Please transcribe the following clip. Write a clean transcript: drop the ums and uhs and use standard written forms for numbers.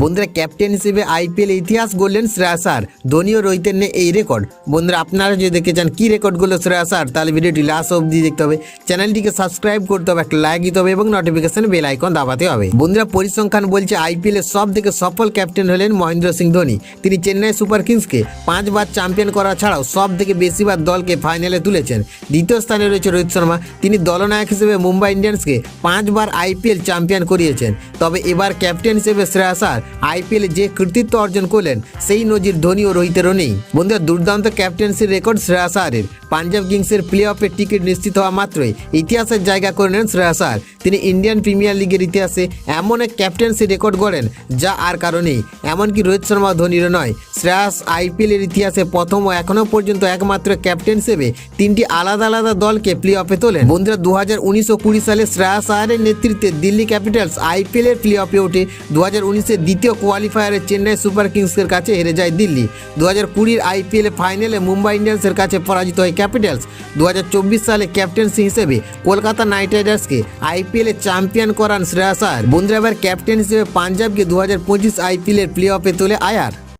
বন্ধুরা ক্যাপ্টেন হিসেবে আইপিএল ইতিহাস গড়লেন শ্রেয়াস আয়ার। ধোনি ও রোহিতের নেই এই রেকর্ড। বন্ধুরা আপনারা যদি দেখতে চান কি রেকর্ড করলো শ্রেয়াস আয়ার, তাহলে ভিডিওটি লাস্ট অবধি দেখতে হবে। চ্যানেলটিকে সাবস্ক্রাইব করতে হবে, একটা লাইক দিতে হবে এবং নোটিফিকেশন বেল আইকন দাবাতে হবে। বন্ধুরা পরিসংখ্যান বলছে আইপিএল এর সব থেকে সফল ক্যাপ্টেন হলেন মহেন্দ্র সিং ধোনি। তিনি চেন্নাই সুপার কিংসকে 5 বার চ্যাম্পিয়ন করা ছাড়াও সব থেকে বেশিবার দলকে ফাইনালে তুলেছেন। দ্বিতীয় স্থানে রয়েছে রোহিত শর্মা। তিনি দলনায়ক হিসেবে মুম্বাই ইন্ডিয়ান্সকে 5 বার আইপিএল চ্যাম্পিয়ন করিয়েছেন। তবে এবার ক্যাপ্টেন হিসেবে শ্রেয়াস আয়ার আইপিএলে যে কৃতিত্ব অর্জন করলেন সেই নজির ধোনি ও রোহিতেরও নেই। বন্ধুরা দুর্দান্ত ক্যাপ্টেন্সির রেকর্ড শ্রেয়াস আয়ারের। পাঞ্জাব কিংসের প্লে অফের টিকিট নিশ্চিত হওয়া মাত্রই ইতিহাসের জায়গা করে নেন শ্রেয়াস আয়ার। তিনি ইন্ডিয়ান প্রিমিয়ার লিগের ইতিহাসে এমন এক ক্যাপ্টেন্সি রেকর্ড গড়েন যা আর কারো নেই, এমনকি রোহিত শর্মা ধোনিরও নয়। শ্রেয়াস আইপিএলের ইতিহাসে প্রথম ও এখনও পর্যন্ত একমাত্র ক্যাপ্টেন হিসেবে 3টি আলাদা আলাদা দলকে প্লে অফে তোলেন। বন্ধুরা 2019 ও 20 সালে শ্রেয়াস আয়ারের নেতৃত্বে দিল্লি ক্যাপিটালস আইপিএলের প্লে অফে ওঠে। 2019-এর দ্বিতীয় কোয়ালিফায়ারে চেন্নাই সুপার কিংসের কাছে হেরে যায় দিল্লি। 2020-এর আইপিএল ফাইনালে মুম্বাই ইন্ডিয়ান্সের কাছে পরাজিত হয় ক্যাপিটালস। 2024 সালে ক্যাপ্টেন্সি হিসেবে কলকাতা নাইট রাইডার্সকে আইপিএলে চ্যাম্পিয়ন করান শ্রেয়াস আয়ার। বন্ধুরা এবার ক্যাপ্টেন হিসেবে পাঞ্জাবকে 2025 আইপিএলের প্লে অফে তোলে আয়ার।